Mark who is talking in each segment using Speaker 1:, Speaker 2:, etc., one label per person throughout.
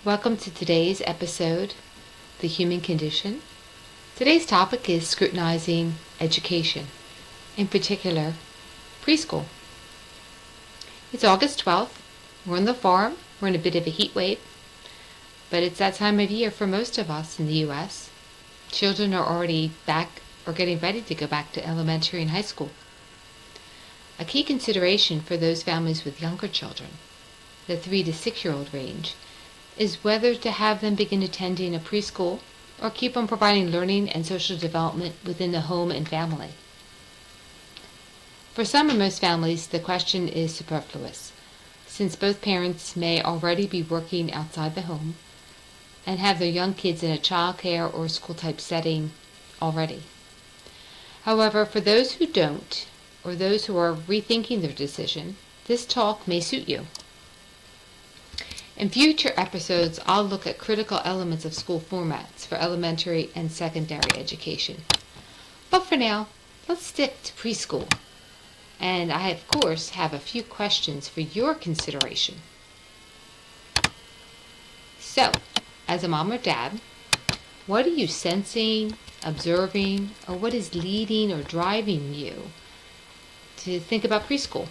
Speaker 1: Welcome to today's episode, The Human Condition. Today's topic is scrutinizing education, in particular, preschool. It's August 12th. We're on the farm. We're in a bit of a heat wave, but it's that time of year for most of us in the U.S. Children are already back or getting ready to go back to elementary and high school. A key consideration for those families with younger children, the 3 to 6-year-old range, is whether to have them begin attending a preschool or keep on providing learning and social development within the home and family. For some or most families, the question is superfluous, since both parents may already be working outside the home and have their young kids in a childcare or school-type setting already. However, for those who don't, or those who are rethinking their decision, this talk may suit you. In future episodes, I'll look at critical elements of school formats for elementary and secondary education. But for now, let's stick to preschool. And I, of course, have a few questions for your consideration. So, as a mom or dad, what are you sensing, observing, or what is leading or driving you to think about preschool?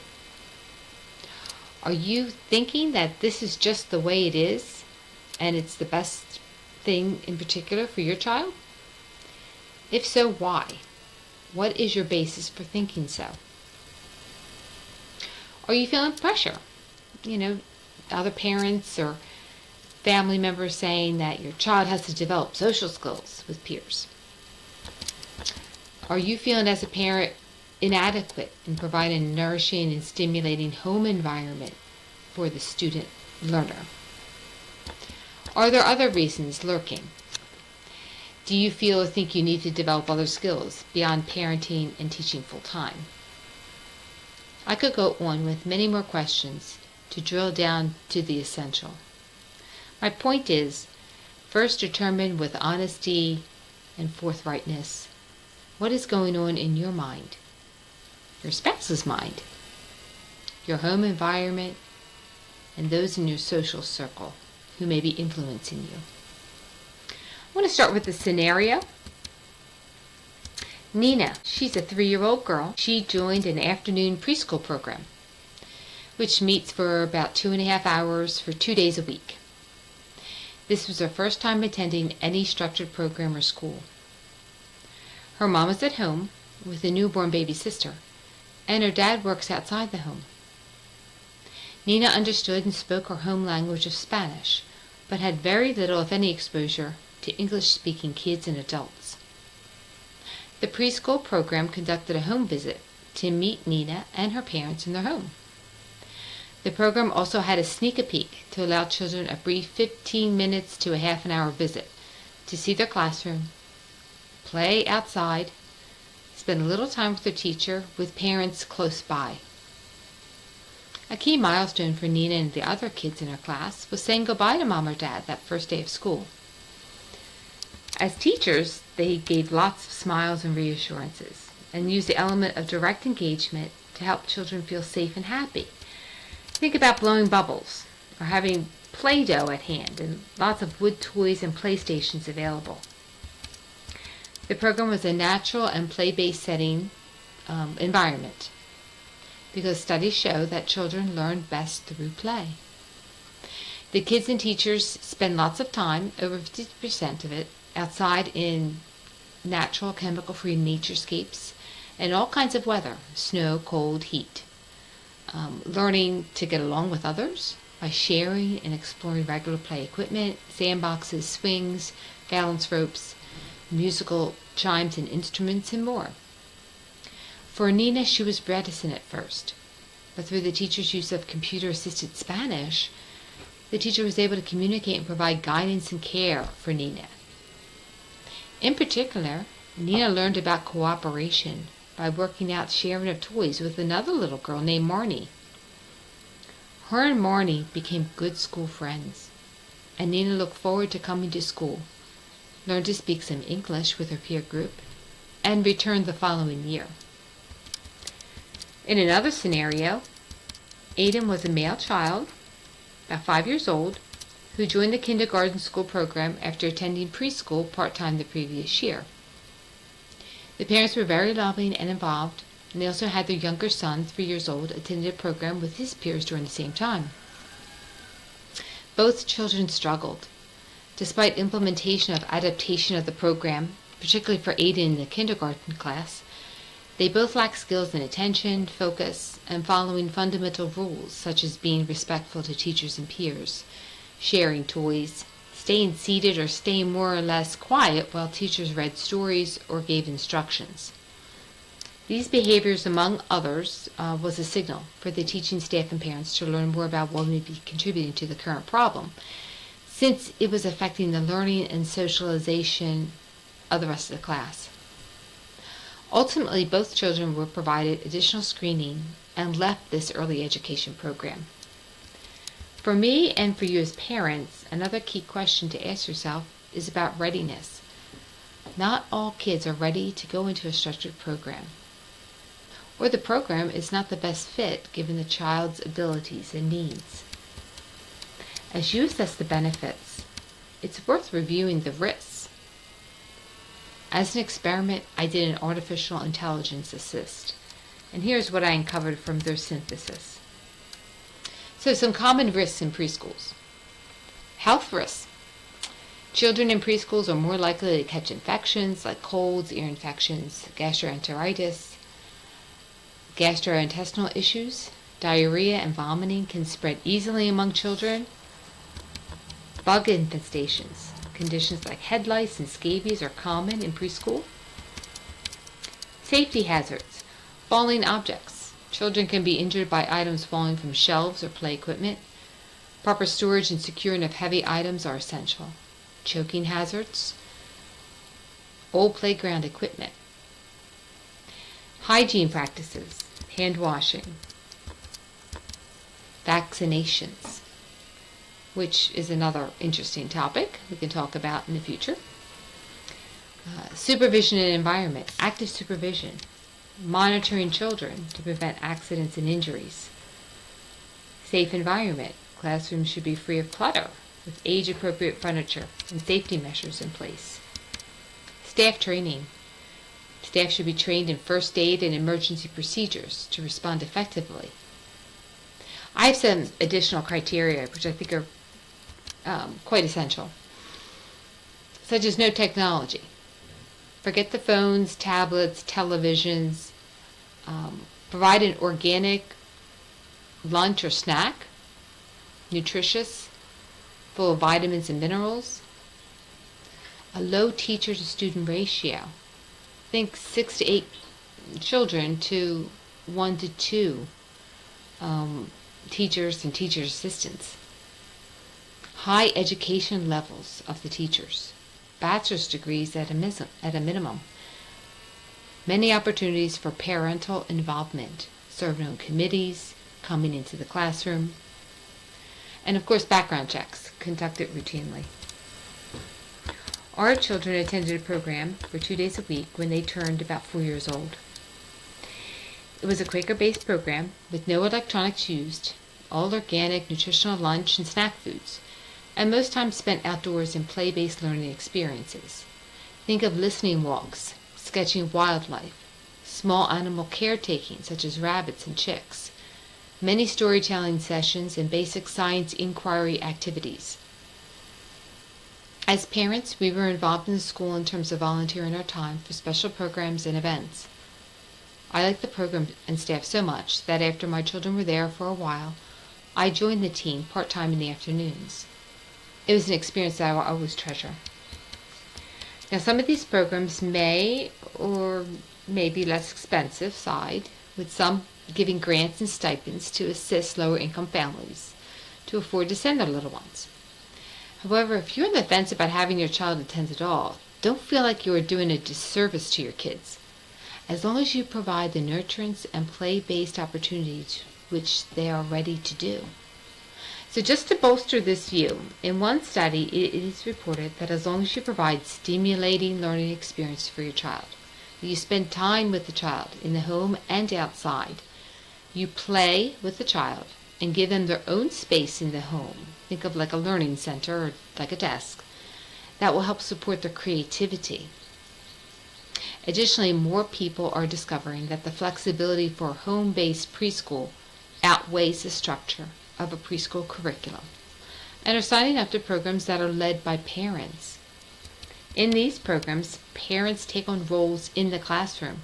Speaker 1: Are you thinking that this is just the way it is and it's the best thing in particular for your child? If so, why? What is your basis for thinking so? Are you feeling pressure? Other parents or family members saying that your child has to develop social skills with peers. Are you feeling as a parent inadequate in providing a nourishing and stimulating home environment for the student learner? Are there other reasons lurking? Do you feel or think you need to develop other skills beyond parenting and teaching full-time? I could go on with many more questions to drill down to the essential. My point is, first determine with honesty and forthrightness what is going on in your mind, your spouse's mind, your home environment, and those in your social circle who may be influencing you. I want to start with the scenario. Nina, she's a 3-year-old girl. She joined an afternoon preschool program, which meets for about 2.5 hours for 2 days a week. This was her first time attending any structured program or school. Her mom is at home with a newborn baby sister, and her dad works outside the home. Nina understood and spoke her home language of Spanish, but had very little, if any, exposure to English-speaking kids and adults. The preschool program conducted a home visit to meet Nina and her parents in their home. The program also had a sneak peek to allow children a brief 15 minutes to a half an hour visit to see their classroom, play outside, spend a little time with their teacher, with parents close by. A key milestone for Nina and the other kids in her class was saying goodbye to mom or dad that first day of school. As teachers, they gave lots of smiles and reassurances and used the element of direct engagement to help children feel safe and happy. Think about blowing bubbles or having Play-Doh at hand and lots of wood toys and playstations available. The program was a natural and play-based setting environment because studies show that children learn best through play. The kids and teachers spend lots of time, over 50% of it, outside in natural, chemical-free naturescapes and all kinds of weather, snow, cold, heat. Learning to get along with others by sharing and exploring regular play equipment, sandboxes, swings, balance ropes, musical chimes and instruments, and more. For Nina, she was reticent at first, but through the teacher's use of computer-assisted Spanish, the teacher was able to communicate and provide guidance and care for Nina. In particular, Nina learned about cooperation by working out sharing of toys with another little girl named Marnie. Her and Marnie became good school friends, and Nina looked forward to coming to school, learned to speak some English with her peer group, and returned the following year. In another scenario, Aiden was a male child, about 5 years old, who joined the kindergarten school program after attending preschool part-time the previous year. The parents were very loving and involved, and they also had their younger son, 3 years old, attending a program with his peers during the same time. Both children struggled. Despite implementation of adaptation of the program, particularly for Aiden in the kindergarten class, they both lacked skills in attention, focus, and following fundamental rules such as being respectful to teachers and peers, sharing toys, staying seated or staying more or less quiet while teachers read stories or gave instructions. These behaviors, among others, was a signal for the teaching staff and parents to learn more about what may be contributing to the current problem, since it was affecting the learning and socialization of the rest of the class. Ultimately, both children were provided additional screening and left this early education program. For me and for you as parents, another key question to ask yourself is about readiness. Not all kids are ready to go into a structured program, or the program is not the best fit given the child's abilities and needs. As you assess the benefits, it's worth reviewing the risks. As an experiment, I did an artificial intelligence assist, and here's what I uncovered from their synthesis. So some common risks in preschools. Health risks. Children in preschools are more likely to catch infections like colds, ear infections, gastroenteritis, gastrointestinal issues. Diarrhea and vomiting can spread easily among children. Bug infestations. Conditions like head lice and scabies are common in preschool. Safety hazards. Falling objects. Children can be injured by items falling from shelves or play equipment. Proper storage and securing of heavy items are essential. Choking hazards. Old playground equipment. Hygiene practices. Hand washing. Vaccinations, which is another interesting topic we can talk about in the future. Supervision and environment, active supervision, monitoring children to prevent accidents and injuries. Safe environment, classrooms should be free of clutter with age-appropriate furniture and safety measures in place. Staff training, staff should be trained in first aid and emergency procedures to respond effectively. I have some additional criteria which I think are quite essential, such as no technology. Forget the phones, tablets, televisions. Provide an organic lunch or snack, nutritious, full of vitamins and minerals. A low teacher to student ratio. Think 6 to 8 children to 1 to 2 teachers and teacher assistants. High education levels of the teachers. Bachelor's degrees at a minimum. Many opportunities for parental involvement, serving on committees, coming into the classroom, and of course background checks conducted routinely. Our children attended a program for 2 days a week when they turned about 4 years old. It was a Quaker-based program with no electronics used, all organic nutritional lunch and snack foods, and most time spent outdoors in play-based learning experiences. Think of listening walks, sketching wildlife, small animal caretaking such as rabbits and chicks, many storytelling sessions, and basic science inquiry activities. As parents, we were involved in the school in terms of volunteering our time for special programs and events. I liked the program and staff so much that after my children were there for a while, I joined the team part-time in the afternoons. It was an experience that I will always treasure. Now, some of these programs may or may be less expensive side, with some giving grants and stipends to assist lower-income families to afford to send their little ones. However, if you're on the fence about having your child attend at all, don't feel like you are doing a disservice to your kids. As long as you provide the nurturance and play-based opportunities which they are ready to do. So just to bolster this view, in one study it is reported that as long as you provide stimulating learning experience for your child, that you spend time with the child in the home and outside, you play with the child, and give them their own space in the home. Think of like a learning center or like a desk. That will help support their creativity. Additionally, more people are discovering that the flexibility for home-based preschool outweighs the structure of a preschool curriculum and are signing up to programs that are led by parents. In these programs, parents take on roles in the classroom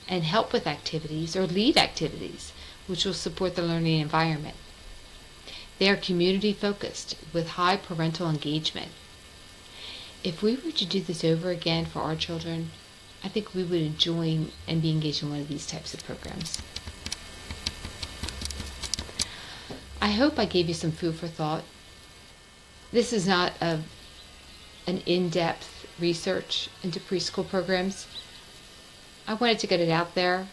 Speaker 1: and help with activities or lead activities which will support the learning environment. They are community focused with high parental engagement. If we were to do this over again for our children, I think we would enjoy and be engaged in one of these types of programs. I hope I gave you some food for thought. This is not an in-depth research into preschool programs. I wanted to get it out there,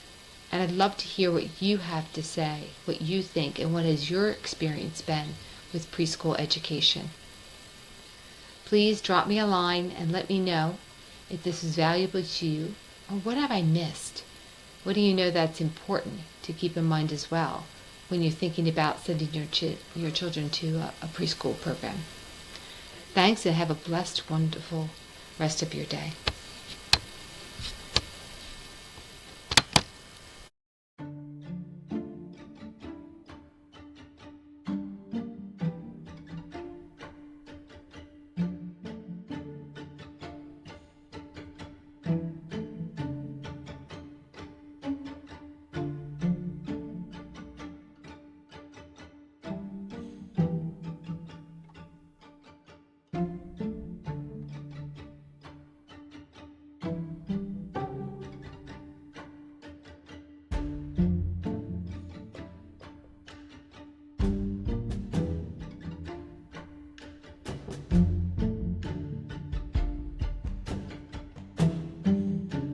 Speaker 1: and I'd love to hear what you have to say, what you think, and what has your experience been with preschool education. Please drop me a line and let me know if this is valuable to you, or what have I missed? What do you know that's important to keep in mind as well when you're thinking about sending your children to a preschool program? Thanks, and have a blessed, wonderful rest of your day.